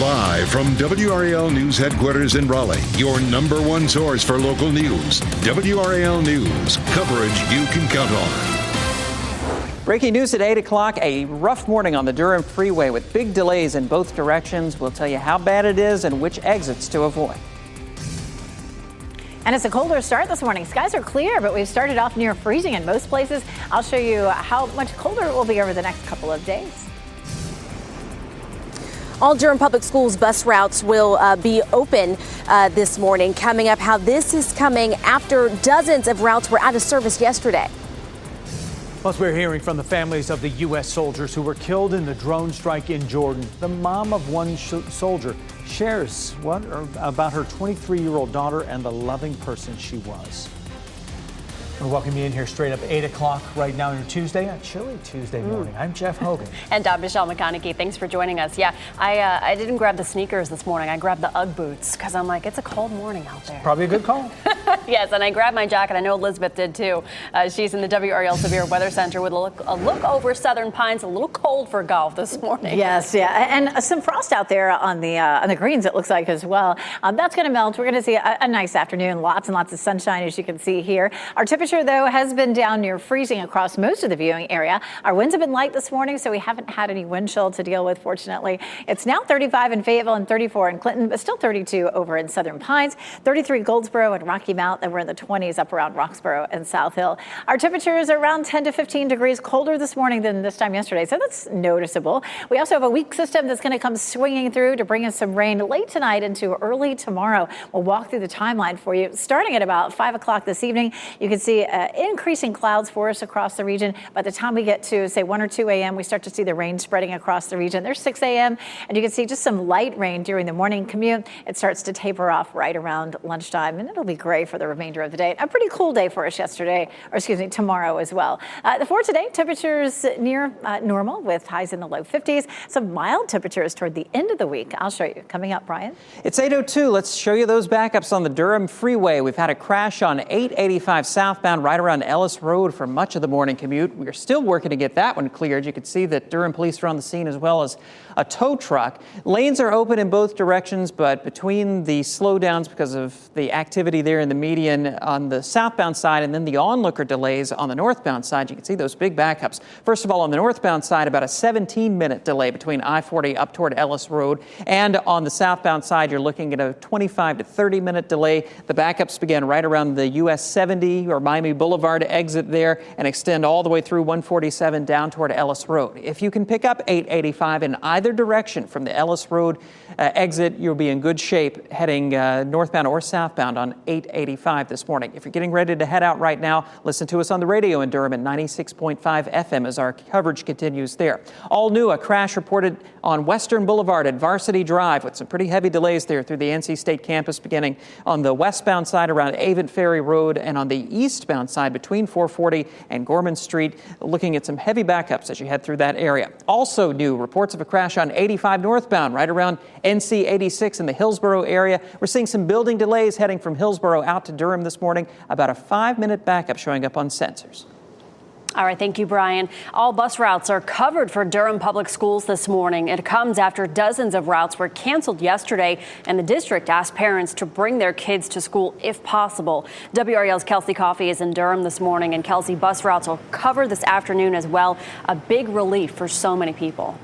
Live from WRAL News Headquarters in Raleigh, your number one source for local news. WRAL News, coverage you can count on. Breaking news at 8 o'clock, a rough morning on the Durham Freeway with big delays in both directions. We'll tell you how bad it is and which exits to avoid. And it's a colder start this morning. Skies are clear, but we've started off near freezing in most places. I'll show you how much colder it will be over the next couple of days. All Durham Public Schools bus routes will be open this morning. Coming up, how this is coming after dozens of routes were out of service yesterday. Plus, we're hearing from the families of the U.S. soldiers who were killed in the drone strike in Jordan. The mom of one soldier shares about her 23-year-old daughter and the loving person she was. We welcome you in here straight up 8 o'clock right now on your Tuesday, a chilly Tuesday morning. I'm Jeff Hogan. And I'm Michelle McConaughey. Thanks for joining us. Yeah, I didn't grab the sneakers this morning. I grabbed the Ugg boots because I'm like, it's a cold morning out there. Probably a good call. Yes, and I grabbed my jacket. I know Elizabeth did too. She's in the WRAL Severe Weather Center with a look over Southern Pines. A little cold for golf this morning. Yes, yeah, and some frost out there on the greens. It looks like as well. That's going to melt. We're going to see a nice afternoon. Lots and lots of sunshine, as you can see here. Our temperature, though, has been down near freezing across most of the viewing area. Our winds have been light this morning, so we haven't had any wind chill to deal with, fortunately. It's now 35 in Fayetteville and 34 in Clinton, but still 32 over in Southern Pines, 33 Goldsboro and Rocky Mount, and we're in the 20s up around Roxborough and South Hill. Our temperatures are around 10 to 15 degrees colder this morning than this time yesterday, so that's noticeable. We also have a weak system that's going to come swinging through to bring us some rain late tonight into early tomorrow. We'll walk through the timeline for you. Starting at about 5 o'clock this evening, you can see increasing clouds for us across the region. By the time we get to, say, 1 or 2 a.m., we start to see the rain spreading across the region. There's 6 a.m., and you can see just some light rain during the morning commute. It starts to taper off right around lunchtime, and it'll be gray for the remainder of the day. A pretty cool day for us tomorrow as well. For today, temperatures near normal with highs in the low 50s. Some mild temperatures toward the end of the week. I'll show you. Coming up, Brian. It's 8:02. Let's show you those backups on the Durham Freeway. We've had a crash on 885 southbound right around Ellis Road for much of the morning commute. We're still working to get that one cleared. You can see that Durham police are on the scene as well as a tow truck. Lanes are open in both directions, but between the slowdowns because of the activity there in the median on the southbound side and then the onlooker delays on the northbound side, you can see those big backups. First of all, on the northbound side, about a 17-minute delay between I-40 up toward Ellis Road. And on the southbound side, you're looking at a 25 to 30-minute delay. The backups begin right around the US 70 or Miami Boulevard exit there and extend all the way through 147 down toward Ellis Road. If you can pick up 885 in either direction from the Ellis Road exit, you'll be in good shape heading northbound or southbound on 885 this morning. If you're getting ready to head out right now, listen to us on the radio in Durham at 96.5 FM as our coverage continues there. All new, a crash reported on Western Boulevard at Varsity Drive with some pretty heavy delays there through the NC State campus, beginning on the westbound side around Avon Ferry Road and on the eastbound side between 440 and Gorman Street, looking at some heavy backups as you head through that area. Also new, reports of a crash on 85 northbound right around NC 86 in the Hillsborough area. We're seeing some building delays heading from Hillsborough out to Durham this morning, about a 5-minute backup showing up on sensors. All right, thank you, Brian. All bus routes are covered for Durham Public Schools this morning. It comes after dozens of routes were canceled yesterday, and the district asked parents to bring their kids to school if possible. WRAL's Kelsey Coffey is in Durham this morning, and Kelsey, bus routes will cover this afternoon as well. A big relief for so many people.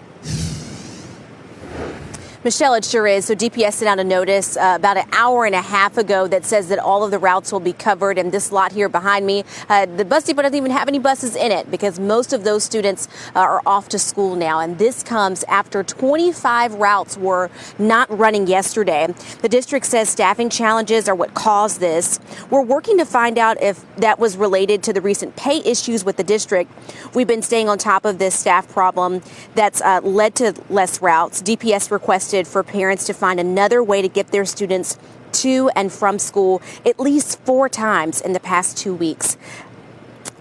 Michelle, it sure is. So DPS sent out a notice about an hour and a half ago that says that all of the routes will be covered. And this lot here behind me, the bus depot doesn't even have any buses in it because most of those students are off to school now. And this comes after 25 routes were not running yesterday. The district says staffing challenges are what caused this. We're working to find out if that was related to the recent pay issues with the district. We've been staying on top of this staff problem that's led to less routes. DPS requested for parents to find another way to get their students to and from school at least 4 times in the past 2 weeks.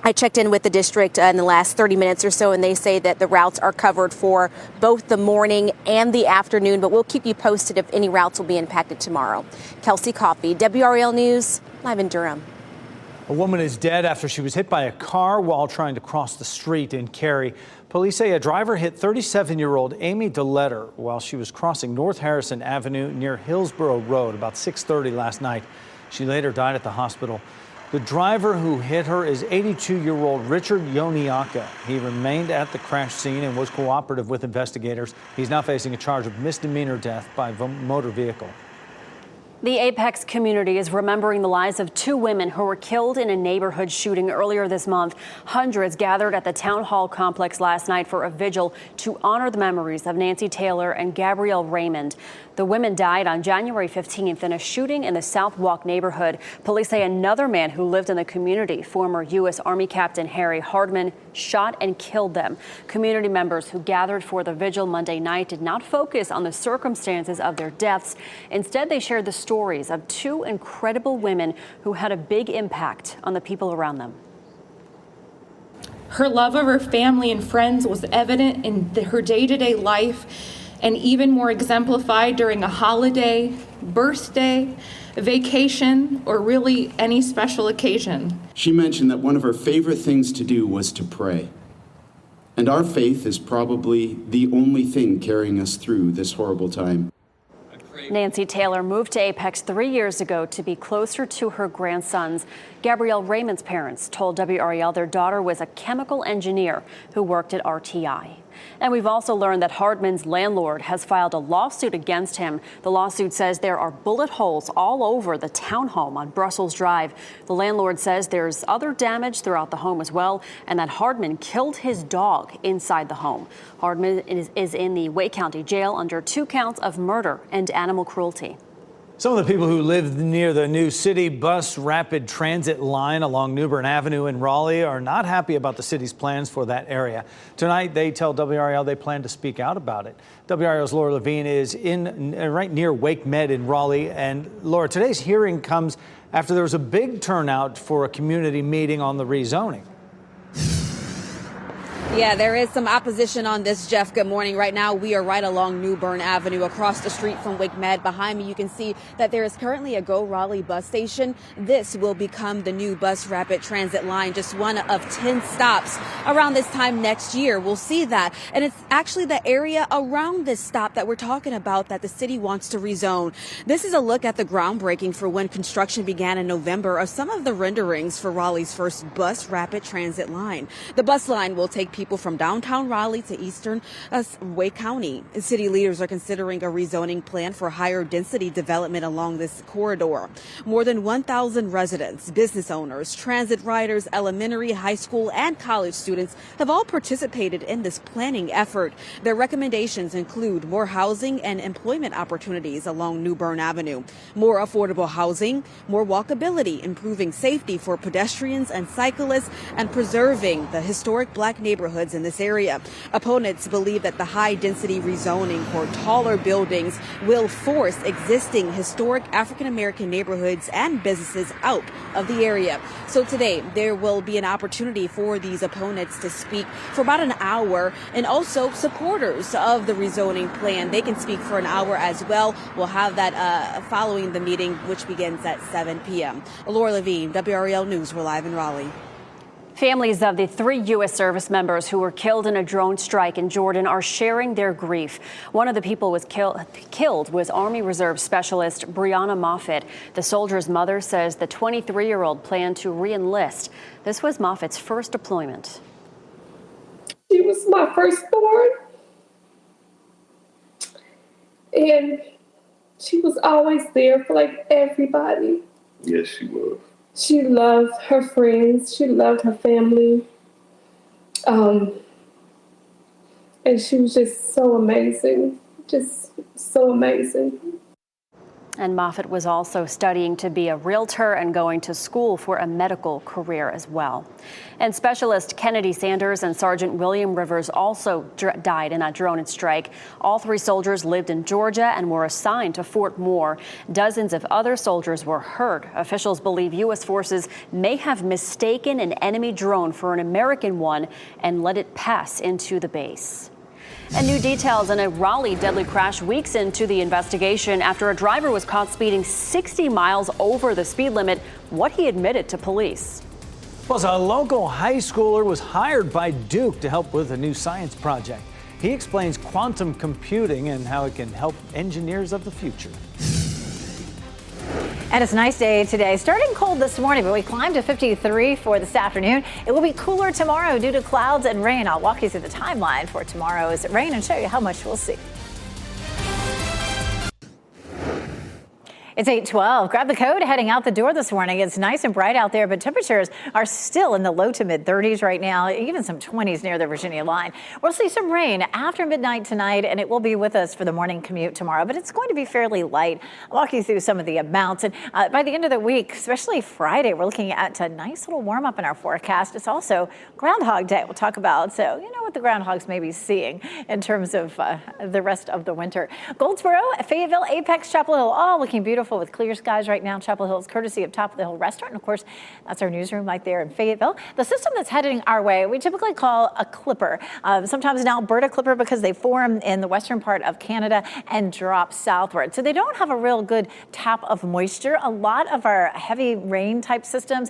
I checked in with the district in the last 30 minutes or so, and they say that the routes are covered for both the morning and the afternoon, but we'll keep you posted if any routes will be impacted tomorrow. Kelsey Coffey, WRAL News, live in Durham. A woman is dead after she was hit by a car while trying to cross the street in Cary. Police say a driver hit 37-year-old Amy DeLetter while she was crossing North Harrison Avenue near Hillsborough Road about 6:30 last night. She later died at the hospital. The driver who hit her is 82-year-old Richard Yoniaka. He remained at the crash scene and was cooperative with investigators. He's now facing a charge of misdemeanor death by motor vehicle. The Apex community is remembering the lives of two women who were killed in a neighborhood shooting earlier this month. Hundreds gathered at the town hall complex last night for a vigil to honor the memories of Nancy Taylor and Gabrielle Raymond. The women died on January 15th in a shooting in the South Walk neighborhood. Police say another man who lived in the community, former U.S. Army Captain Harry Hardman, shot and killed them. Community members who gathered for the vigil Monday night did not focus on the circumstances of their deaths. Instead, they shared the stories of two incredible women who had a big impact on the people around them. Her love of her family and friends was evident in her day-to-day life, and even more exemplified during a holiday, birthday, vacation, or really any special occasion. She mentioned that one of her favorite things to do was to pray. And our faith is probably the only thing carrying us through this horrible time. Nancy Taylor moved to Apex 3 years ago to be closer to her grandsons. Gabrielle Raymond's parents told WRAL their daughter was a chemical engineer who worked at RTI. And we've also learned that Hardman's landlord has filed a lawsuit against him. The lawsuit says there are bullet holes all over the townhome on Brussels Drive. The landlord says there's other damage throughout the home as well, and that Hardman killed his dog inside the home. Hardman is in the Wake County Jail under 2 counts of murder and animal cruelty. Some of the people who live near the new city bus rapid transit line along New Bern Avenue in Raleigh are not happy about the city's plans for that area. Tonight, they tell WRAL they plan to speak out about it. WRAL's Laura Levine is right near Wake Med in Raleigh. And Laura, today's hearing comes after there was a big turnout for a community meeting on the rezoning. Yeah, there is some opposition on this, Jeff. Good morning. Right now, we are right along New Bern Avenue across the street from Wake Med. Behind me, you can see that there is currently a Go Raleigh bus station. This will become the new bus rapid transit line, just one of 10 stops around this time next year. We'll see that. And it's actually the area around this stop that we're talking about that the city wants to rezone. This is a look at the groundbreaking for when construction began in November of some of the renderings for Raleigh's first bus rapid transit line. The bus line will take people from downtown Raleigh to eastern Wake County. City leaders are considering a rezoning plan for higher density development along this corridor. More than 1,000 residents, business owners, transit riders, elementary, high school, and college students have all participated in this planning effort. Their recommendations include more housing and employment opportunities along New Bern Avenue, more affordable housing, more walkability, improving safety for pedestrians and cyclists, and preserving the historic Black neighborhoods in this area. Opponents believe that the high-density rezoning for taller buildings will force existing historic African-American neighborhoods and businesses out of the area. So today, there will be an opportunity for these opponents to speak for about an hour, and also supporters of the rezoning plan. They can speak for an hour as well. We'll have that following the meeting, which begins at 7 p.m. Laura Levine, WRAL News. We're live in Raleigh. Families of the 3 U.S. service members who were killed in a drone strike in Jordan are sharing their grief. One of the people was killed was Army Reserve Specialist Breonna Moffett. The soldier's mother says the 23-year-old planned to re-enlist. This was Moffett's first deployment. She was my firstborn, and she was always there for everybody. Yes, she was. She loved her friends. She loved her family. And she was just so amazing. Just so amazing. And Moffett was also studying to be a realtor and going to school for a medical career as well. And Specialist Kennedy Sanders and Sergeant William Rivers also died in a drone strike. All 3 soldiers lived in Georgia and were assigned to Fort Moore. Dozens of other soldiers were hurt. Officials believe U.S. forces may have mistaken an enemy drone for an American one and let it pass into the base. And new details in a Raleigh deadly crash weeks into the investigation after a driver was caught speeding 60 miles over the speed limit, what he admitted to police. Plus, a local high schooler was hired by Duke to help with a new science project. He explains quantum computing and how it can help engineers of the future. And it's a nice day today. Starting cold this morning, but we climbed to 53 for this afternoon. It will be cooler tomorrow due to clouds and rain. I'll walk you through the timeline for tomorrow's rain and show you how much we'll see. It's 8:12. Grab the coat heading out the door this morning. It's nice and bright out there, but temperatures are still in the low to mid 30s right now, even some 20s near the Virginia line. We'll see some rain after midnight tonight, and it will be with us for the morning commute tomorrow, but it's going to be fairly light. I'll walk you through some of the amounts. And by the end of the week, especially Friday, we're looking at a nice little warm up in our forecast. It's also Groundhog Day we'll talk about. So you know what the groundhogs may be seeing in terms of the rest of the winter. Goldsboro, Fayetteville, Apex, Chapel Hill, all looking beautiful with clear skies right now. Chapel Hill is courtesy of Top of the Hill Restaurant. And of course, that's our newsroom right there in Fayetteville. The system that's heading our way, we typically call a clipper. Sometimes an Alberta clipper because they form in the western part of Canada and drop southward. So they don't have a real good tap of moisture. A lot of our heavy rain type systems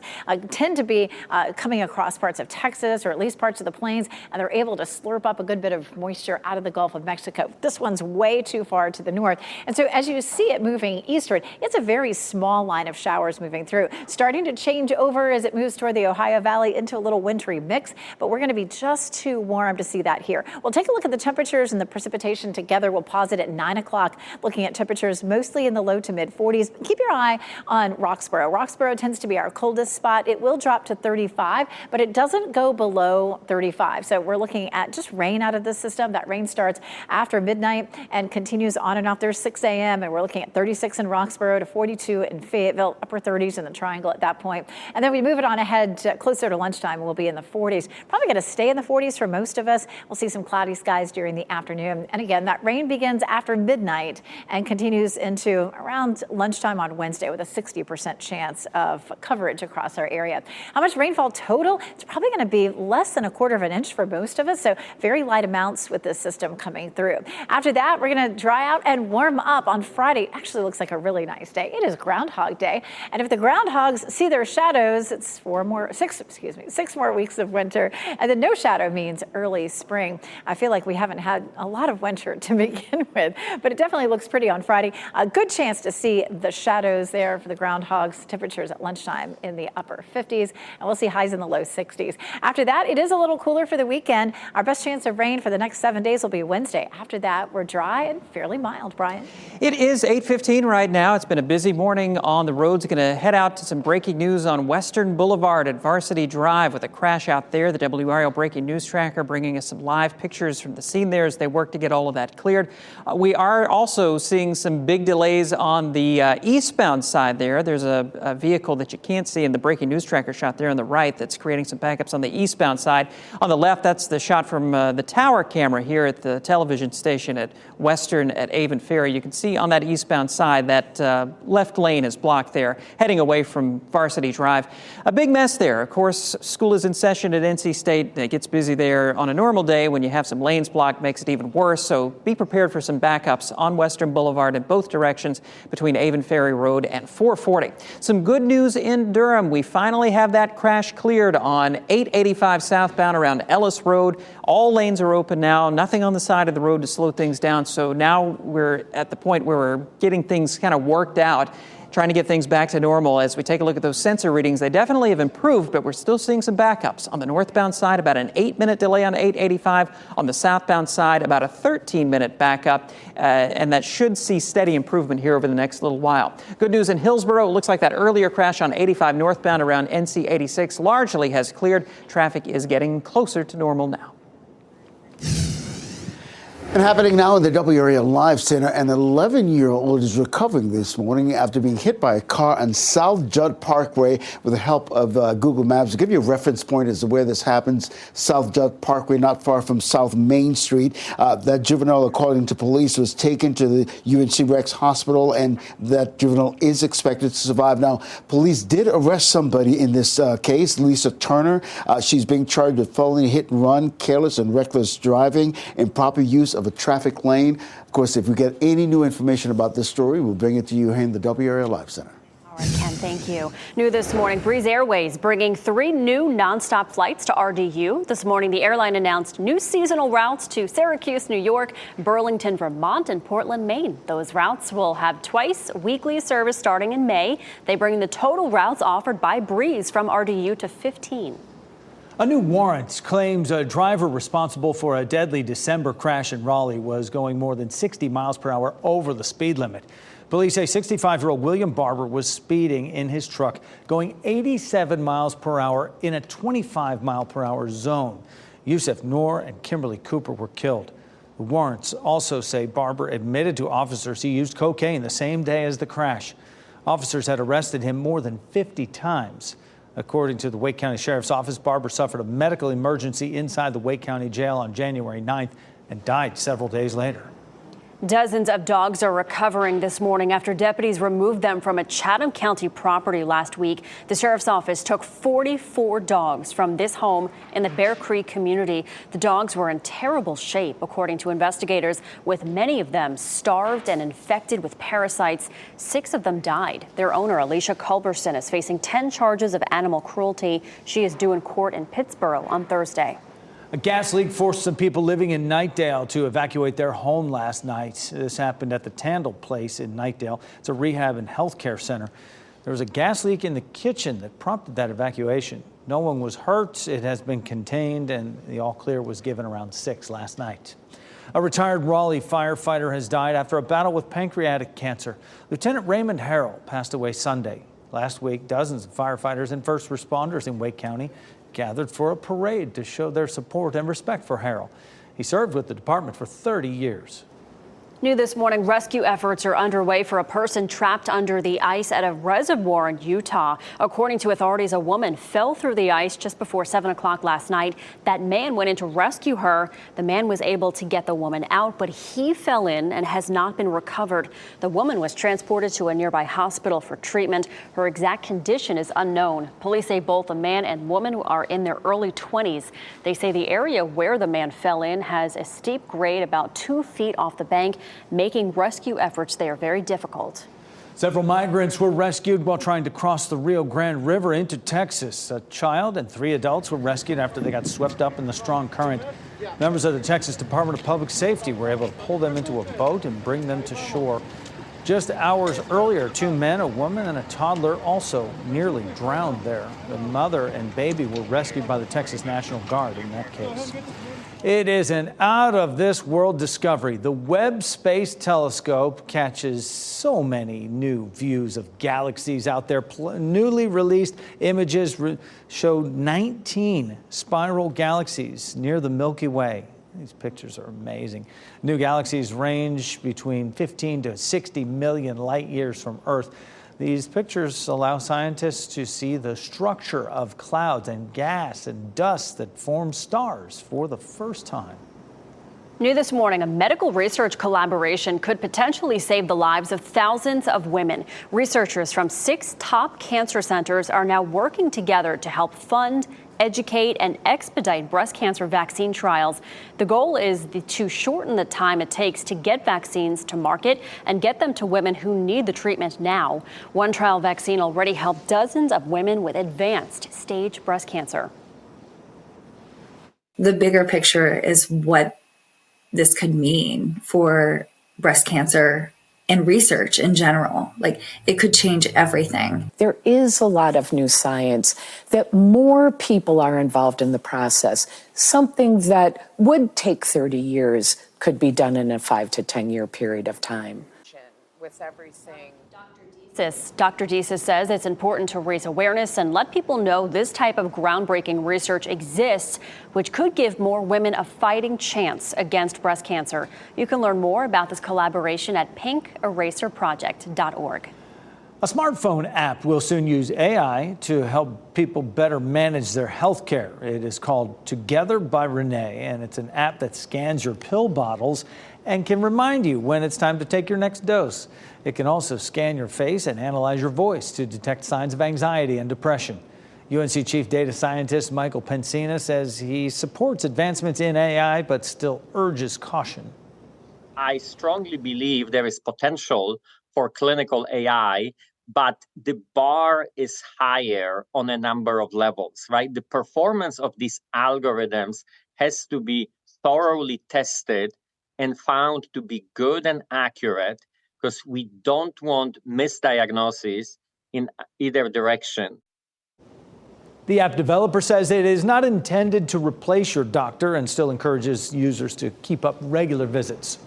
tend to be coming across parts of Texas or at least parts of the plains, and they're able to slurp up a good bit of moisture out of the Gulf of Mexico. This one's way too far to the north. And so as you see it moving eastward, it's a very small line of showers moving through, starting to change over as it moves toward the Ohio Valley into a little wintry mix, but we're going to be just too warm to see that here. We'll take a look at the temperatures and the precipitation together. We'll pause it at 9 o'clock, looking at temperatures mostly in the low to mid 40s. Keep your eye on Roxborough. Roxborough tends to be our coldest spot. It will drop to 35, but it doesn't go below 35. So we're looking at just rain out of this system. That rain starts after midnight and continues on and off. There's 6 a.m. and we're looking at 36 in Roxborough to 42 in Fayetteville, upper 30s in the Triangle at that point. And then we move it on ahead to closer to lunchtime. We'll be in the 40s. Probably going to stay in the 40s for most of us. We'll see some cloudy skies during the afternoon. And again, that rain begins after midnight and continues into around lunchtime on Wednesday with a 60% chance of coverage across our area. How much rainfall total? It's probably going to be less than 1/4 of an inch for most of us. So very light amounts with this system coming through. After that, we're going to dry out and warm up on Friday. Actually looks like a really nice day. It is Groundhog Day. And if the groundhogs see their shadows, it's 6 more weeks of winter. And then no shadow means early spring. I feel like we haven't had a lot of winter to begin with, but it definitely looks pretty on Friday. A good chance to see the shadows there for the groundhogs. Temperatures at lunchtime in the upper 50s, and we'll see highs in the low 60s. After that, it is a little cooler for the weekend. Our best chance of rain for the next 7 days will be Wednesday. After that, we're dry and fairly mild, Brian. It is 8:15 right now. It's been a busy morning on the roads. Going to head out to some breaking news on Western Boulevard at Varsity Drive with a crash out there. The WRAL breaking news tracker bringing us some live pictures from the scene there as they work to get all of that cleared. We are also seeing some big delays on the eastbound side there. There's a vehicle that you can't see in the breaking news tracker shot there on the right that's creating some backups on the eastbound side. On the left, that's the shot from the tower camera here at the television station at Western at Avon Ferry. You can see on that eastbound side that left lane is blocked there, heading away from Varsity Drive. A big mess there. Of course, school is in session at NC State. It gets busy there on a normal day. When you have some lanes blocked, makes it even worse. So be prepared for some backups on Western Boulevard in both directions between Avon Ferry Road and 440. Some good news in Durham. We finally have that crash cleared on 885 southbound around Ellis Road. All lanes are open now. Nothing on the side of the road to slow things down. So now we're at the point where we're getting things kind of worked out, trying to get things back to normal. As we take a look at those sensor readings, they definitely have improved, but we're still seeing some backups. On the northbound side, about an 8-minute delay on 885. On the southbound side, about a 13-minute backup, and that should see steady improvement here over the next little while. Good news in Hillsborough. It looks like that earlier crash on 85 northbound around NC 86 largely has cleared. Traffic is getting closer to normal now. And happening now in the WRAL Live Center, an 11-year-old is recovering this morning after being hit by a car on South Judd Parkway with the help of Google Maps. To give you a reference point as to where this happens, South Judd Parkway, not far from South Main Street. That juvenile, according to police, was taken to the UNC Rex Hospital, and that juvenile is expected to survive. Now, police did arrest somebody in this case, Lisa Turner. She's being charged with felony hit and run, careless and reckless driving, improper use of a traffic lane. Of course, if we get any new information about this story, we'll bring it to you here in the WRAL Live Center. All Ken, thank you. New this morning, Breeze Airways bringing 3 new nonstop flights to RDU. This morning, the airline announced new seasonal routes to Syracuse, New York, Burlington, Vermont, and Portland, Maine. Those routes will have twice weekly service starting in May. They bring the total routes offered by Breeze from RDU to 15. A new warrant claims a driver responsible for a deadly December crash in Raleigh was going more than 60 miles per hour over the speed limit. Police say 65-year-old William Barber was speeding in his truck, going 87 miles per hour in a 25 mile per hour zone. Yusef Noor and Kimberly Cooper were killed. The warrants also say Barber admitted to officers he used cocaine the same day as the crash. Officers had arrested him more than 50 times. According to the Wake County Sheriff's Office, Barber suffered a medical emergency inside the Wake County Jail on January 9th and died several days later. Dozens of dogs are recovering this morning after deputies removed them from a Chatham County property last week. The sheriff's office took 44 dogs from this home in the Bear Creek community. The dogs were in terrible shape, according to investigators, with many of them starved and infected with parasites. 6 of them died. Their owner, Alicia Culberson, is facing 10 charges of animal cruelty. She is due in court in Pittsburgh on Thursday. A gas leak forced some people living in Knightdale to evacuate their home last night. This happened at the Tandle Place in Knightdale. It's a rehab and health care center. There was a gas leak in the kitchen that prompted that evacuation. No one was hurt. It has been contained, and the all clear was given around 6 last night. A retired Raleigh firefighter has died after a battle with pancreatic cancer. Lieutenant Raymond Harrell passed away Sunday. Last week, dozens of firefighters and first responders in Wake County gathered for a parade to show their support and respect for Harrell. He served with the department for 30 years. New this morning, rescue efforts are underway for a person trapped under the ice at a reservoir in Utah. According to authorities, a woman fell through the ice just before 7 o'clock last night. That man went in to rescue her. The man was able to get the woman out, but he fell in and has not been recovered. The woman was transported to a nearby hospital for treatment. Her exact condition is unknown. Police say both the man and woman are in their early 20s. They say the area where the man fell in has a steep grade about 2 feet off the bank, making rescue efforts there very difficult. Several migrants were rescued while trying to cross the Rio Grande River into Texas. A child and 3 adults were rescued after they got swept up in the strong current. Members of the Texas Department of Public Safety were able to pull them into a boat and bring them to shore. Just hours earlier, 2 men, a woman, and a toddler also nearly drowned there. The mother and baby were rescued by the Texas National Guard in that case. It is an out-of-this-world discovery. The Webb Space Telescope catches so many new views of galaxies out there. Newly released images show 19 spiral galaxies near the Milky Way. These pictures are amazing. New galaxies range between 15 to 60 million light years from Earth. These pictures allow scientists to see the structure of clouds and gas and dust that form stars for the first time. New this morning, a medical research collaboration could potentially save the lives of thousands of women. Researchers from 6 top cancer centers are now working together to help fund, educate, and expedite breast cancer vaccine trials. The goal is to shorten the time it takes to get vaccines to market and get them to women who need the treatment now. One trial vaccine already helped dozens of women with advanced stage breast cancer. The bigger picture is what this could mean for breast cancer and research in general. Like, it could change everything. There is a lot of new science that more people are involved in the process. Something that would take 30 years could be done in a 5 to 10 year period of time. With everything. Dr. Desis says it's important to raise awareness and let people know this type of groundbreaking research exists, which could give more women a fighting chance against breast cancer. You can learn more about this collaboration at pinkeraserproject.org. A smartphone app will soon use AI to help people better manage their health care. It is called Together by Renee, and it's an app that scans your pill bottles and can remind you when it's time to take your next dose. It can also scan your face and analyze your voice to detect signs of anxiety and depression. UNC Chief Data Scientist Michael Pensina says he supports advancements in AI, but still urges caution. I strongly believe there is potential for clinical AI but the bar is higher on a number of levels, right? The performance of these algorithms has to be thoroughly tested and found to be good and accurate, because we don't want misdiagnosis in either direction. The app developer says it is not intended to replace your doctor and still encourages users to keep up regular visits.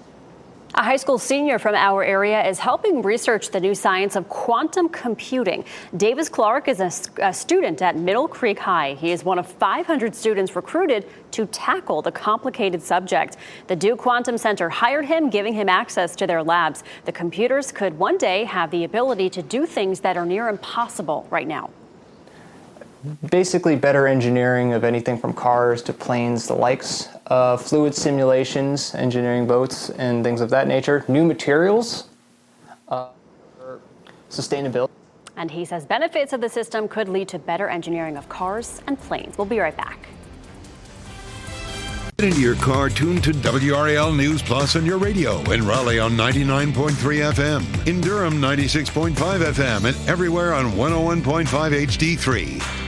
A high school senior from our area is helping research the new science of quantum computing. Davis Clark is a student at Middle Creek High. He is one of 500 students recruited to tackle the complicated subject. The Duke Quantum Center hired him, giving him access to their labs. The computers could one day have the ability to do things that are near impossible right now. Basically better engineering of anything from cars to planes, the likes, fluid simulations, engineering boats and things of that nature, new materials, sustainability. And he says benefits of the system could lead to better engineering of cars and planes. We'll be right back. Get into your car, tune to WRAL News Plus on your radio. In Raleigh on 99.3 FM. In Durham, 96.5 FM. And everywhere on 101.5 HD3.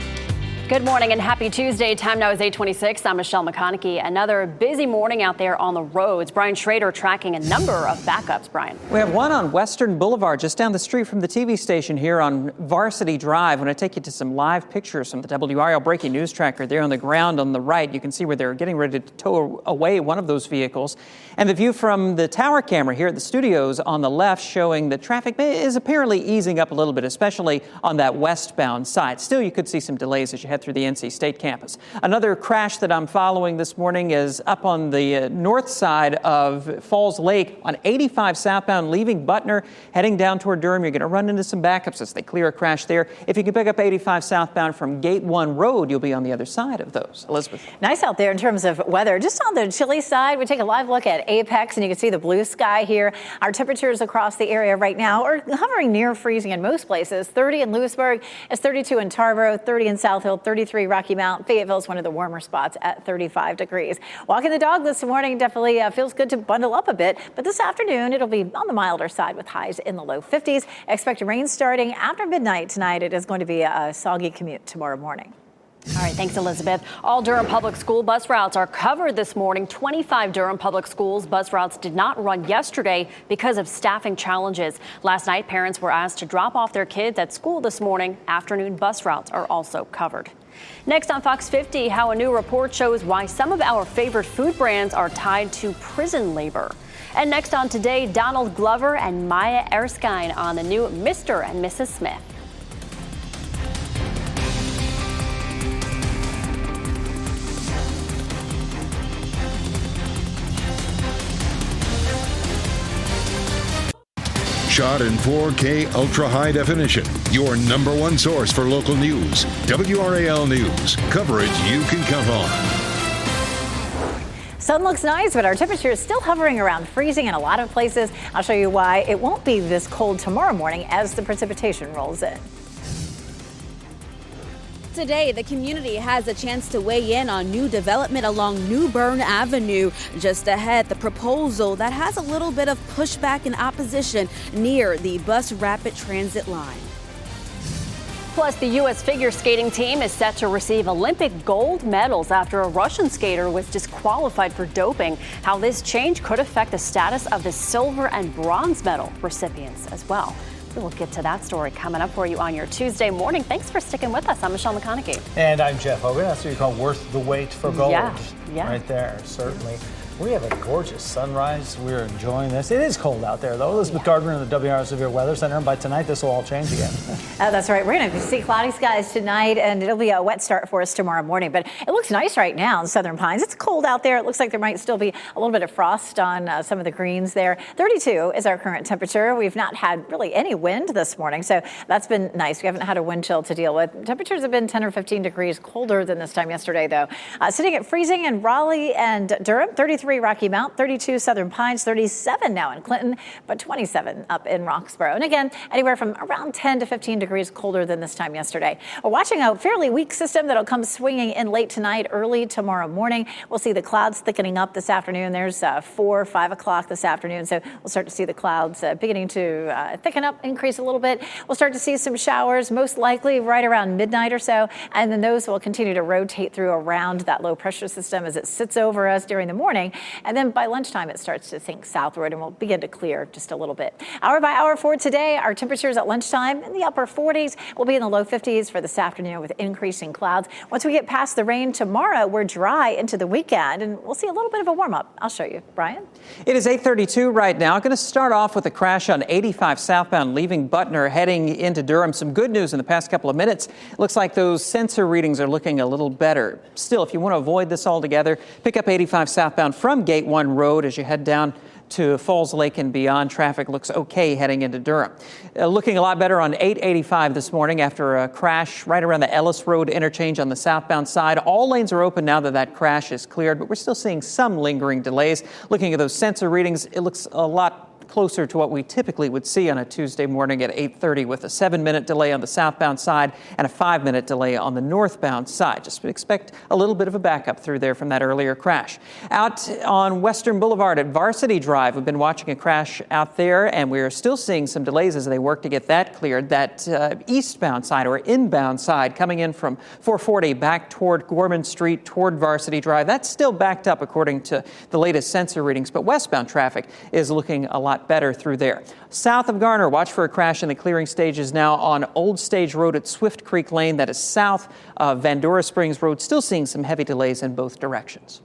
Good morning and happy Tuesday. Time now is 8:26. I'm Michelle McConaughey. Another busy morning out there on the roads. Brian Schrader tracking a number of backups, Brian. We have one on Western Boulevard, just down the street from the TV station here on Varsity Drive. I'm going to take you to some live pictures from the WRAL breaking news tracker there on the ground on the right. You can see where they're getting ready to tow away one of those vehicles. And the view from the tower camera here at the studios on the left showing that traffic is apparently easing up a little bit, especially on that westbound side. Still, you could see some delays as you head through the NC State campus. Another crash that I'm following this morning is up on the north side of Falls Lake on 85 southbound, leaving Butner, heading down toward Durham. You're going to run into some backups as they clear a crash there. If you can pick up 85 southbound from Gate 1 Road, you'll be on the other side of those. Elizabeth. Nice out there in terms of weather. Just on the chilly side, we take a live look at Apex, and you can see the blue sky here. Our temperatures across the area right now are hovering near freezing in most places. 30 in Lewisburg, it's 32 in Tarboro, 30 in South Hill, 33 Rocky Mount. Fayetteville is one of the warmer spots at 35 degrees. Walking the dog this morning definitely feels good to bundle up a bit, but this afternoon it'll be on the milder side with highs in the low 50s. Expect rain starting after midnight tonight. It is going to be a soggy commute tomorrow morning. All right, thanks, Elizabeth. All Durham Public School bus routes are covered this morning. 25 Durham Public Schools bus routes did not run yesterday because of staffing challenges. Last night, parents were asked to drop off their kids at school this morning. Afternoon bus routes are also covered. Next on Fox 50, how a new report shows why some of our favorite food brands are tied to prison labor. And next on Today, Donald Glover and Maya Erskine on the new Mr. and Mrs. Smith. Shot in 4K ultra high definition. Your number one source for local news. WRAL News. Coverage you can count on. Sun looks nice, but our temperature is still hovering around freezing in a lot of places. I'll show you why it won't be this cold tomorrow morning as the precipitation rolls in. Today, the community has a chance to weigh in on new development along New Bern Avenue. Just ahead, the proposal that has a little bit of pushback and opposition near the bus rapid transit line. Plus, the U.S. figure skating team is set to receive Olympic gold medals after a Russian skater was disqualified for doping. How this change could affect the status of the silver and bronze medal recipients as well. We will get to that story coming up for you on your Tuesday morning. Thanks for sticking with us. I'm Michelle McConaughey. And I'm Jeff Hogan. That's what you call worth the wait for gold. Yeah. Right there, certainly. We have a gorgeous sunrise. We're enjoying this. It is cold out there, though. Elizabeth Gardner in the WRAL Severe Weather Center. And by tonight, this will all change again. That's right. We're going to see cloudy skies tonight, and it'll be a wet start for us tomorrow morning. But it looks nice right now in Southern Pines. It's cold out there. It looks like there might still be a little bit of frost on some of the greens there. 32 is our current temperature. We've not had really any wind this morning, so that's been nice. We haven't had a wind chill to deal with. Temperatures have been 10 or 15 degrees colder than this time yesterday, though. Sitting at freezing in Raleigh and Durham, 33 33 Rocky Mount, 32 Southern Pines, 37 now in Clinton, but 27 up in Roxborough. And again, anywhere from around 10 to 15 degrees colder than this time yesterday. We're watching a fairly weak system that'll come swinging in late tonight, early tomorrow morning. We'll see the clouds thickening up this afternoon. There's 4, 5 o'clock this afternoon. So we'll start to see the clouds beginning to thicken up, increase a little bit. We'll start to see some showers, most likely right around midnight or so. And then those will continue to rotate through around that low pressure system as it sits over us during the morning. And then by lunchtime, it starts to sink southward and will begin to clear just a little bit. Hour by hour for today, our temperatures at lunchtime in the upper 40s. We'll be in the low 50s for this afternoon with increasing clouds. Once we get past the rain tomorrow, we're dry into the weekend and we'll see a little bit of a warm up. I'll show you. Brian? It is 8:32 right now. Going to start off with a crash on 85 southbound leaving Butner heading into Durham. Some good news in the past couple of minutes. It looks like those sensor readings are looking a little better. Still, if you want to avoid this altogether, pick up 85 southbound from Gate 1 Road as you head down to Falls Lake and beyond. Traffic looks okay heading into Durham. Looking a lot better on 885 this morning after a crash right around the Ellis Road interchange on the southbound side. All lanes are open now that crash is cleared, but we're still seeing some lingering delays. Looking at those sensor readings, it looks a lot closer to what we typically would see on a Tuesday morning at 8:30 with a 7-minute delay on the southbound side and a 5-minute delay on the northbound side. Just expect a little bit of a backup through there from that earlier crash. Out on Western Boulevard at Varsity Drive, we've been watching a crash out there and we're still seeing some delays as they work to get that cleared. That eastbound side or inbound side coming in from 440 back toward Gorman Street toward Varsity Drive, that's still backed up according to the latest sensor readings, but westbound traffic is looking a lot better through there. South of Garner, watch for a crash in the clearing stages now on Old Stage Road at Swift Creek Lane. That is south of Vandora Springs Road. Still seeing some heavy delays in both directions.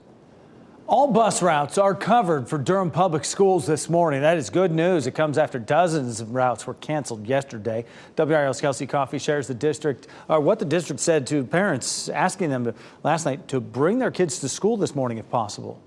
All bus routes are covered for Durham Public Schools this morning. That is good news. It comes after dozens of routes were canceled yesterday. WRAL's Kelsey Coffey shares what the district said to parents, asking them last night to bring their kids to school this morning if possible.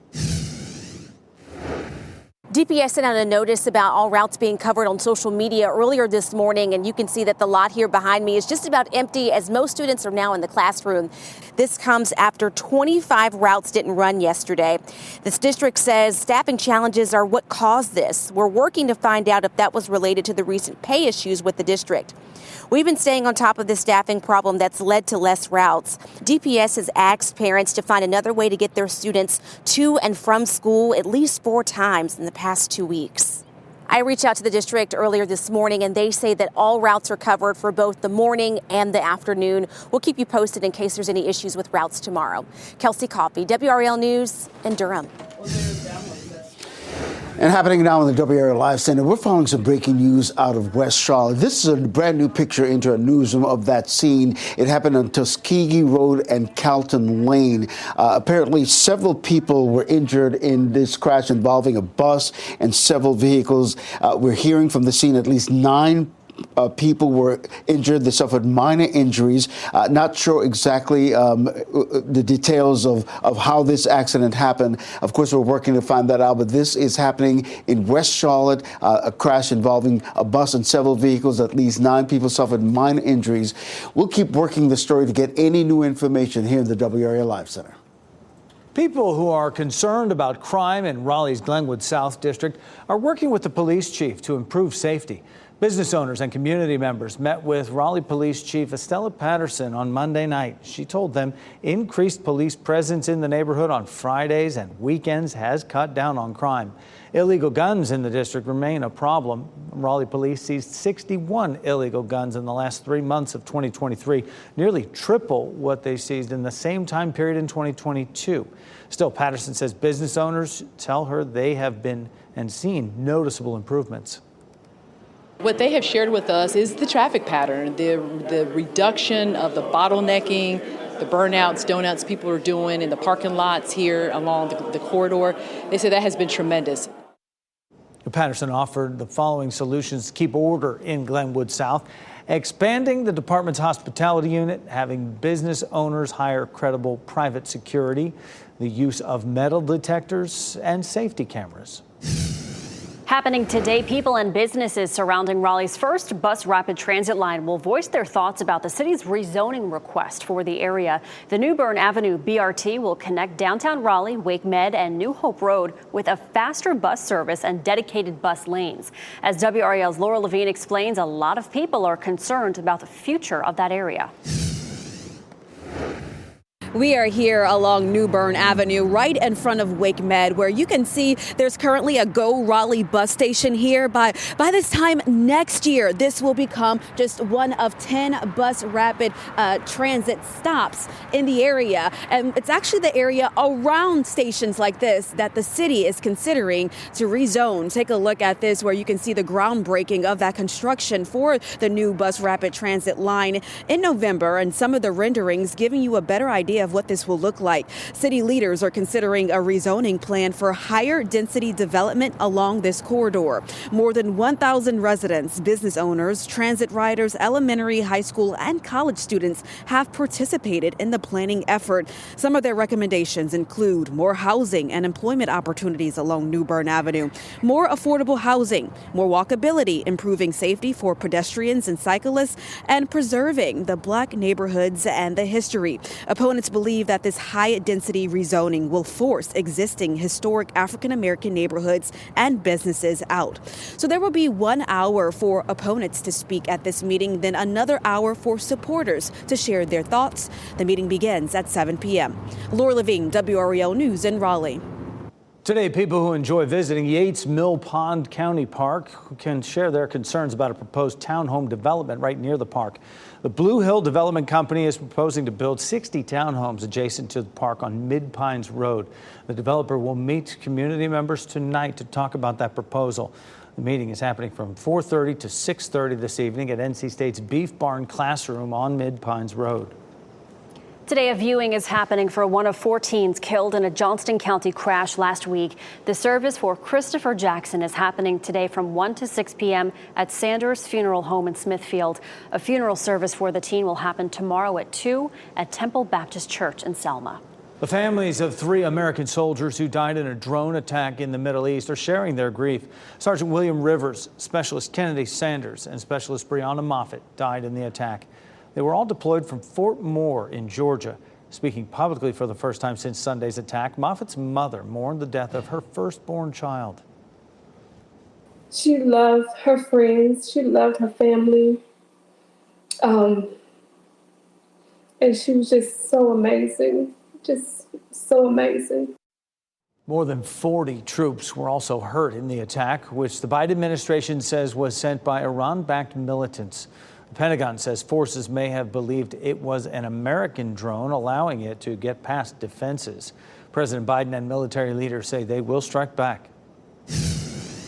DPS sent out a notice about all routes being covered on social media earlier this morning, and you can see that the lot here behind me is just about empty as most students are now in the classroom. This comes after 25 routes didn't run yesterday. This district says staffing challenges are what caused this. We're working to find out if that was related to the recent pay issues with the district. We've been staying on top of this staffing problem that's led to less routes. DPS has asked parents to find another way to get their students to and from school at least 4 times in the past 2 weeks. I reached out to the district earlier this morning, and they say that all routes are covered for both the morning and the afternoon. We'll keep you posted in case there's any issues with routes tomorrow. Kelsey Coffey, WRAL News in Durham. And happening now in the WRAL Live Center, we're following some breaking news out of West Charlotte. This is a brand new picture into a newsroom of that scene. It happened on Tuskegee Road and Calton Lane. Apparently, several people were injured in this crash involving a bus and several vehicles. We're hearing from the scene at least 9 people were injured. They suffered minor injuries. Not sure exactly the details of how this accident happened. Of course, we're working to find that out, but this is happening in West Charlotte, a crash involving a bus and several vehicles. At least 9 people suffered minor injuries. We'll keep working the story to get any new information here in the WRAL Live Center. People who are concerned about crime in Raleigh's Glenwood South District are working with the police chief to improve safety. Business owners and community members met with Raleigh Police Chief Estella Patterson on Monday night. She told them increased police presence in the neighborhood on Fridays and weekends has cut down on crime. Illegal guns in the district remain a problem. Raleigh police seized 61 illegal guns in the last 3 months of 2023, nearly triple what they seized in the same time period in 2022. Still, Patterson says business owners tell her they have been and seen noticeable improvements. What they have shared with us is the traffic pattern, the reduction of the bottlenecking, the burnouts, donuts people are doing in the parking lots here along the corridor. They say that has been tremendous. Patterson offered the following solutions to keep order in Glenwood South: expanding the department's hospitality unit, having business owners hire credible private security, the use of metal detectors, and safety cameras. Happening today, people and businesses surrounding Raleigh's first bus rapid transit line will voice their thoughts about the city's rezoning request for the area. The New Bern Avenue BRT will connect downtown Raleigh, Wake Med, and New Hope Road with a faster bus service and dedicated bus lanes. As WRAL's Laura Levine explains, a lot of people are concerned about the future of that area. We are here along New Bern Avenue, right in front of Wake Med, where you can see there's currently a Go Raleigh bus station here. By this time next year, this will become just one of 10 bus rapid transit stops in the area. And it's actually the area around stations like this that the city is considering to rezone. Take a look at this, where you can see the groundbreaking of that construction for the new bus rapid transit line in November, and some of the renderings giving you a better idea of what this will look like. City leaders are considering a rezoning plan for higher density development along this corridor. More than 1,000 residents, business owners, transit riders, elementary, high school, and college students have participated in the planning effort. Some of their recommendations include more housing and employment opportunities along New Bern Avenue, more affordable housing, more walkability, improving safety for pedestrians and cyclists, and preserving the Black neighborhoods and the history. Opponents believe that this high-density rezoning will force existing historic African-American neighborhoods and businesses out. So there will be 1 hour for opponents to speak at this meeting, then another hour for supporters to share their thoughts. The meeting begins at 7 p.m. Laura Levine, WRAL News in Raleigh. Today, people who enjoy visiting Yates Mill Pond County Park can share their concerns about a proposed townhome development right near the park. The Blue Hill Development Company is proposing to build 60 townhomes adjacent to the park on Mid Pines Road. The developer will meet community members tonight to talk about that proposal. The meeting is happening from 4:30 to 6:30 this evening at NC State's Beef Barn Classroom on Mid Pines Road. Today, a viewing is happening for one of 4 teens killed in a Johnston County crash last week. The service for Christopher Jackson is happening today from 1 to 6 p.m. at Sanders Funeral Home in Smithfield. A funeral service for the teen will happen tomorrow at 2 at Temple Baptist Church in Selma. The families of 3 American soldiers who died in a drone attack in the Middle East are sharing their grief. Sergeant William Rivers, Specialist Kennedy Sanders, and Specialist Brianna Moffitt died in the attack. They were all deployed from Fort Moore in Georgia. Speaking publicly for the first time since Sunday's attack, Moffitt's mother mourned the death of her firstborn child. She loved her friends. She loved her family. And she was just so amazing. Just so amazing. More than 40 troops were also hurt in the attack, which the Biden administration says was sent by Iran-backed militants. The Pentagon says forces may have believed it was an American drone, allowing it to get past defenses. President Biden and military leaders say they will strike back.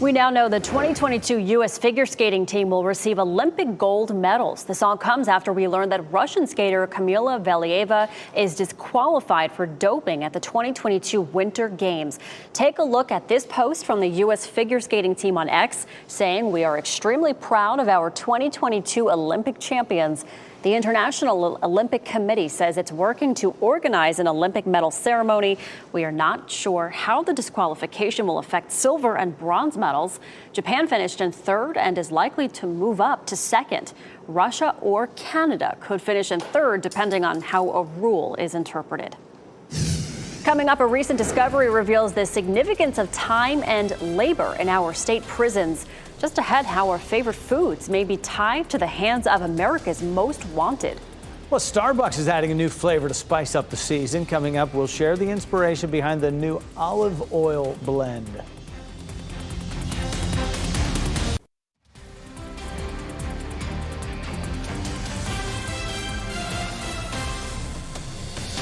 We now know the 2022 U.S. figure skating team will receive Olympic gold medals. This all comes after we learned that Russian skater Kamila Valieva is disqualified for doping at the 2022 Winter Games. Take a look at this post from the U.S. figure skating team on X, saying, "We are extremely proud of our 2022 Olympic champions." The International Olympic Committee says it's working to organize an Olympic medal ceremony. We are not sure how the disqualification will affect silver and bronze medals. Japan finished in 3rd and is likely to move up to 2nd. Russia or Canada could finish in 3rd, depending on how a rule is interpreted. Coming up, a recent discovery reveals the significance of time and labor in our state prisons. Just ahead, how our favorite foods may be tied to the hands of America's most wanted. Well, Starbucks is adding a new flavor to spice up the season. Coming up, we'll share the inspiration behind the new olive oil blend.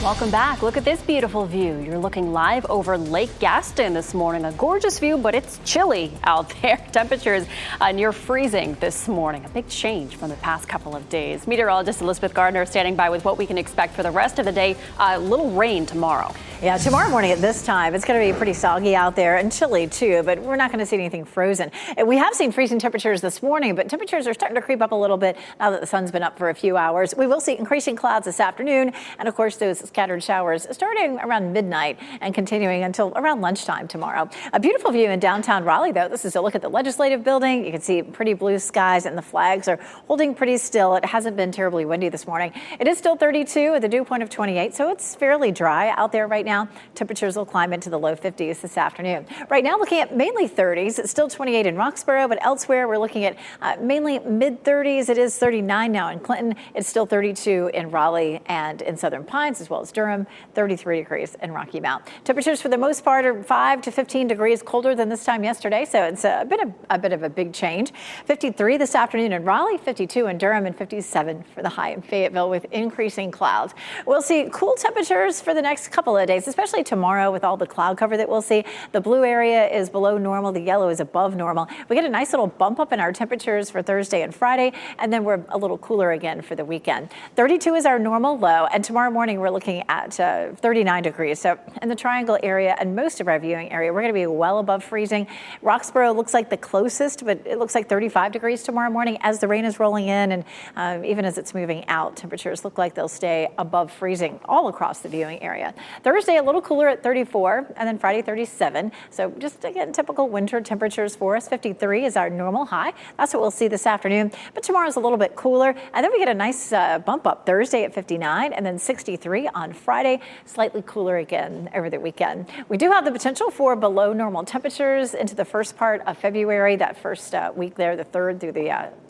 Welcome back. Look at this beautiful view. You're looking live over Lake Gaston this morning. A gorgeous view, but it's chilly out there. Temperatures near freezing this morning. A big change from the past couple of days. Meteorologist Elizabeth Gardner standing by with what we can expect for the rest of the day. A little rain tomorrow. Yeah, tomorrow morning at this time, it's going to be pretty soggy out there and chilly too, but we're not going to see anything frozen. We have seen freezing temperatures this morning, but temperatures are starting to creep up a little bit now that the sun's been up for a few hours. We will see increasing clouds this afternoon, and of course those scattered showers starting around midnight and continuing until around lunchtime tomorrow. A beautiful view in downtown Raleigh, though. This is a look at the Legislative Building. You can see pretty blue skies and the flags are holding pretty still. It hasn't been terribly windy this morning. It is still 32 with a dew point of 28, so it's fairly dry out there right now. Temperatures will climb into the low 50s this afternoon. Right now, looking at mainly 30s. It's still 28 in Roxborough, but elsewhere we're looking at mainly mid-30s. It is 39 now in Clinton. It's still 32 in Raleigh and in Southern Pines, as well as Durham, 33 degrees in Rocky Mount. Temperatures for the most part are 5 to 15 degrees colder than this time yesterday, so it's a bit of a big change. 53 this afternoon in Raleigh, 52 in Durham, and 57 for the high in Fayetteville with increasing clouds. We'll see cool temperatures for the next couple of days, especially tomorrow with all the cloud cover that we'll see. The blue area is below normal. The yellow is above normal. We get a nice little bump up in our temperatures for Thursday and Friday, and then we're a little cooler again for the weekend. 32 is our normal low, and tomorrow morning we're looking at 39 degrees. So in the Triangle area and most of our viewing area, we're going to be well above freezing. Roxborough looks like the closest, but it looks like 35 degrees tomorrow morning as the rain is rolling in, and even as it's moving out, temperatures look like they'll stay above freezing all across the viewing area. Thursday, a little cooler at 34, and then Friday, 37. So just again, typical winter temperatures for us. 53 is our normal high. That's what we'll see this afternoon. But tomorrow's a little bit cooler, and then we get a nice bump up Thursday at 59, and then 63 on Friday. Slightly cooler again over the weekend. We do have the potential for below normal temperatures into the first part of February. That first week there, the 3rd through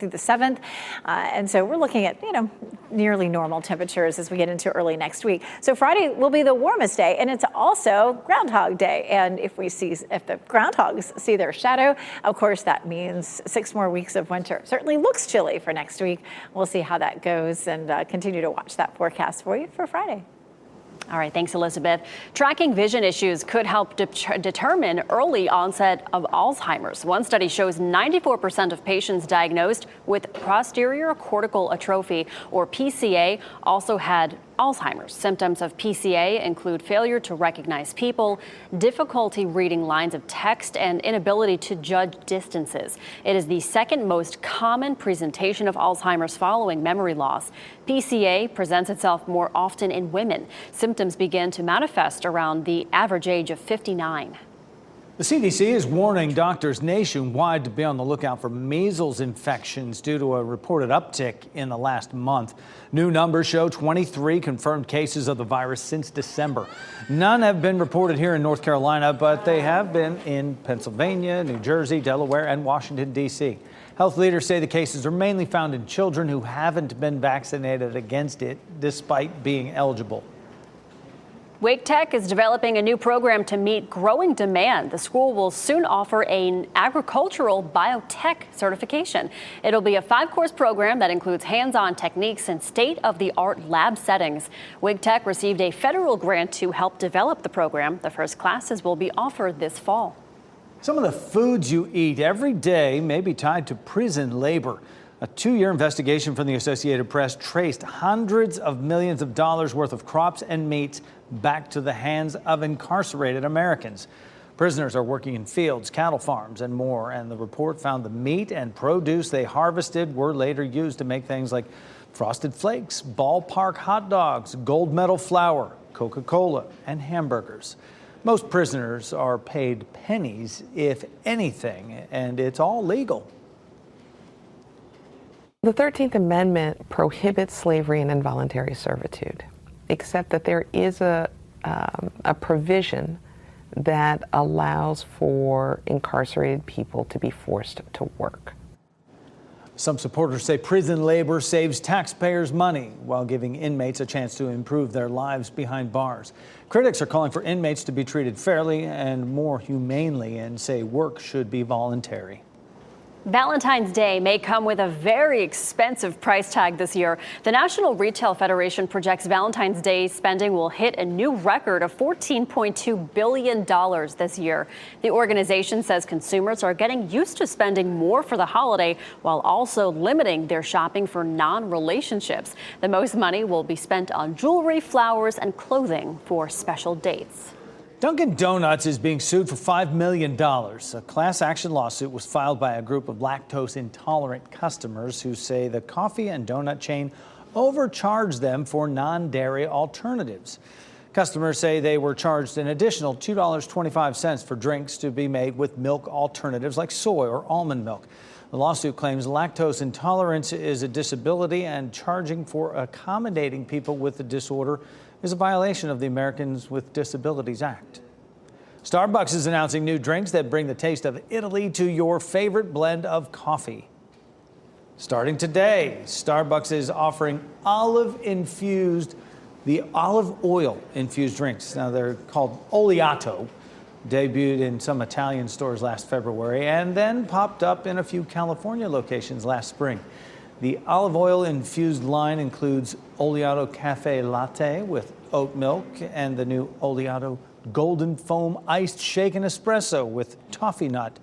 the 7th, and so we're looking at nearly normal temperatures as we get into early next week. So Friday will be the warmest day, and it's also Groundhog Day. And if the groundhogs see their shadow, of course that means 6 more weeks of winter. Certainly looks chilly for next week. We'll see how that goes and continue to watch that forecast for you for Friday. All right, thanks, Elizabeth. Tracking vision issues could help determine early onset of Alzheimer's. One study shows 94% of patients diagnosed with posterior cortical atrophy, or PCA, also had Alzheimer's. Symptoms of PCA include failure to recognize people, difficulty reading lines of text, and inability to judge distances. It is the second most common presentation of Alzheimer's following memory loss. PCA presents itself more often in women. Symptoms begin to manifest around the average age of 59. The CDC is warning doctors nationwide to be on the lookout for measles infections due to a reported uptick in the last month. New numbers show 23 confirmed cases of the virus since December. None have been reported here in North Carolina, but they have been in Pennsylvania, New Jersey, Delaware, and Washington, D.C. Health leaders say the cases are mainly found in children who haven't been vaccinated against it, despite being eligible. Wake Tech is developing a new program to meet growing demand. The school will soon offer an agricultural biotech certification. It'll be a 5-course program that includes hands-on techniques and state-of-the-art lab settings. Wake Tech received a federal grant to help develop the program. The first classes will be offered this fall. Some of the foods you eat every day may be tied to prison labor. A 2-year investigation from the Associated Press traced hundreds of millions of dollars worth of crops and meats back to the hands of incarcerated Americans. Prisoners are working in fields, cattle farms, and more, and the report found the meat and produce they harvested were later used to make things like Frosted Flakes, ballpark hot dogs, gold medal flour, Coca-Cola, and hamburgers. Most prisoners are paid pennies, if anything, and it's all legal. The 13th Amendment prohibits slavery and involuntary servitude, except that there is a provision that allows for incarcerated people to be forced to work. Some supporters say prison labor saves taxpayers money while giving inmates a chance to improve their lives behind bars. Critics are calling for inmates to be treated fairly and more humanely and say work should be voluntary. Valentine's Day may come with a very expensive price tag this year. The National Retail Federation projects Valentine's Day spending will hit a new record of $14.2 billion this year. The organization says consumers are getting used to spending more for the holiday while also limiting their shopping for non-relationships. The most money will be spent on jewelry, flowers, and clothing for special dates. Dunkin' Donuts is being sued for $5 million. A class action lawsuit was filed by a group of lactose intolerant customers who say the coffee and donut chain overcharged them for non-dairy alternatives. Customers say they were charged an additional $2.25 for drinks to be made with milk alternatives like soy or almond milk. The lawsuit claims lactose intolerance is a disability, and charging for accommodating people with the disorder is a violation of the Americans with Disabilities Act. Starbucks is announcing new drinks that bring the taste of Italy to your favorite blend of coffee. Starting today, Starbucks is offering olive oil infused drinks. Now they're called Oleato. Debuted in some Italian stores last February and then popped up in a few California locations last spring. The olive oil infused line includes Oleato Cafe Latte with oat milk and the new Oleato Golden Foam Iced Shaken Espresso with toffee nut.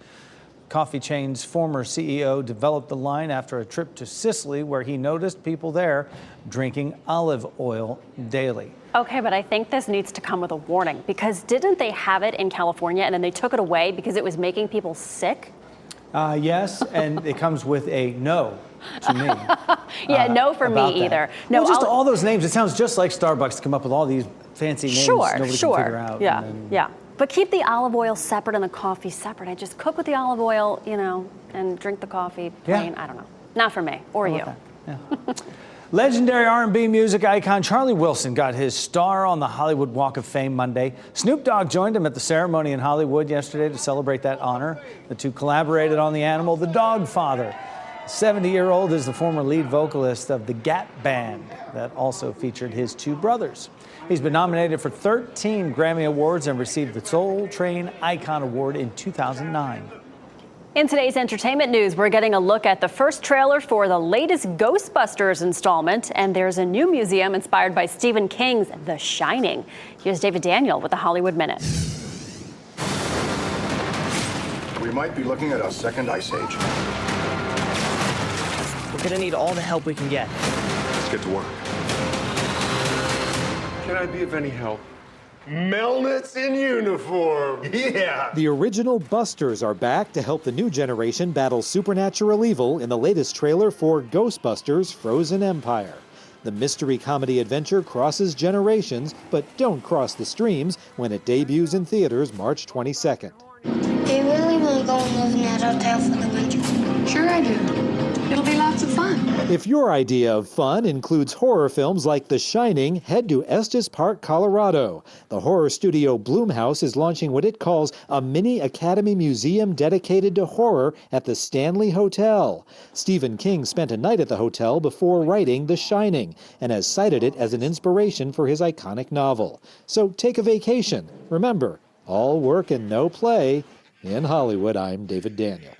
Coffee chain's former CEO developed the line after a trip to Sicily, where he noticed people there drinking olive oil daily. Okay, but I think this needs to come with a warning, because didn't they have it in California and then they took it away because it was making people sick? Yes, and it comes with a no to me. Yeah, no for me either. No, well, just all those names. It sounds just like Starbucks to come up with all these fancy names nobody can figure out. Yeah, yeah. But keep the olive oil separate and the coffee separate. I just cook with the olive oil, and drink the coffee plain. Yeah. I don't know. Not for me or you. Yeah. Legendary R&B music icon Charlie Wilson got his star on the Hollywood Walk of Fame Monday. Snoop Dogg joined him at the ceremony in Hollywood yesterday to celebrate that honor. The two collaborated on the animal, the Dog Father. 70-year-old is the former lead vocalist of the Gap Band that also featured his two brothers. He's been nominated for 13 Grammy Awards and received the Soul Train Icon Award in 2009. In today's entertainment news, we're getting a look at the first trailer for the latest Ghostbusters installment, and there's a new museum inspired by Stephen King's The Shining. Here's David Daniel with the Hollywood Minute. We might be looking at a second ice age. We're going to need all the help we can get. Let's get to work. Can I be of any help? Melnitz in uniform. Yeah. The original Busters are back to help the new generation battle supernatural evil in the latest trailer for Ghostbusters Frozen Empire. The mystery comedy adventure crosses generations, but don't cross the streams when it debuts in theaters March 22nd. Do you really want to go and live in that hotel for the winter? Sure I do. It'll be lots of fun. If your idea of fun includes horror films like The Shining, head to Estes Park, Colorado. The horror studio Blumhouse is launching what it calls a mini Academy Museum dedicated to horror at the Stanley Hotel. Stephen King spent a night at the hotel before writing The Shining and has cited it as an inspiration for his iconic novel. So take a vacation. Remember, all work and no play. In Hollywood, I'm David Daniel.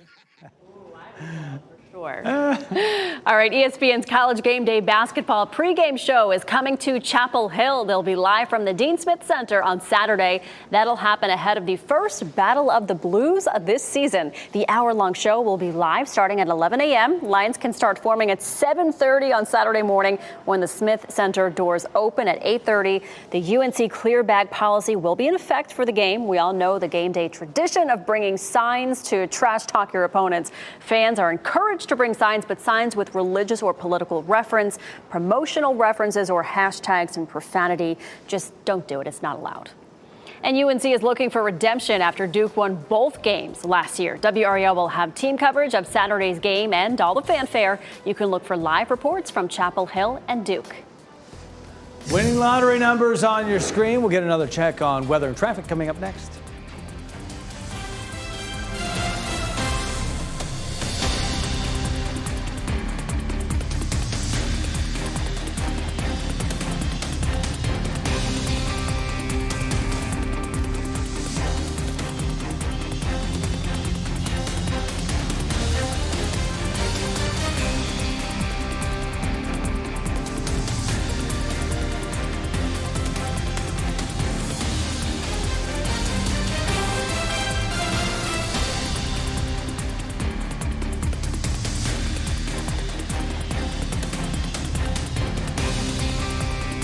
All right, ESPN's College Game Day basketball pregame show is coming to Chapel Hill. They'll be live from the Dean Smith Center on Saturday. That'll happen ahead of the first Battle of the Blues this season. The hour-long show will be live starting at 11 a.m. Lines can start forming at 7:30 on Saturday morning when the Smith Center doors open at 8:30. The UNC clear bag policy will be in effect for the game. We all know the game day tradition of bringing signs to trash talk your opponents. Fans are encouraged to bring signs, but signs with religious or political reference, promotional references, or hashtags and profanity. Just don't do it. It's not allowed. And UNC is looking for redemption after Duke won both games last year. WRAL will have team coverage of Saturday's game and all the fanfare. You can look for live reports from Chapel Hill and Duke. Winning lottery numbers on your screen. We'll get another check on weather and traffic coming up next.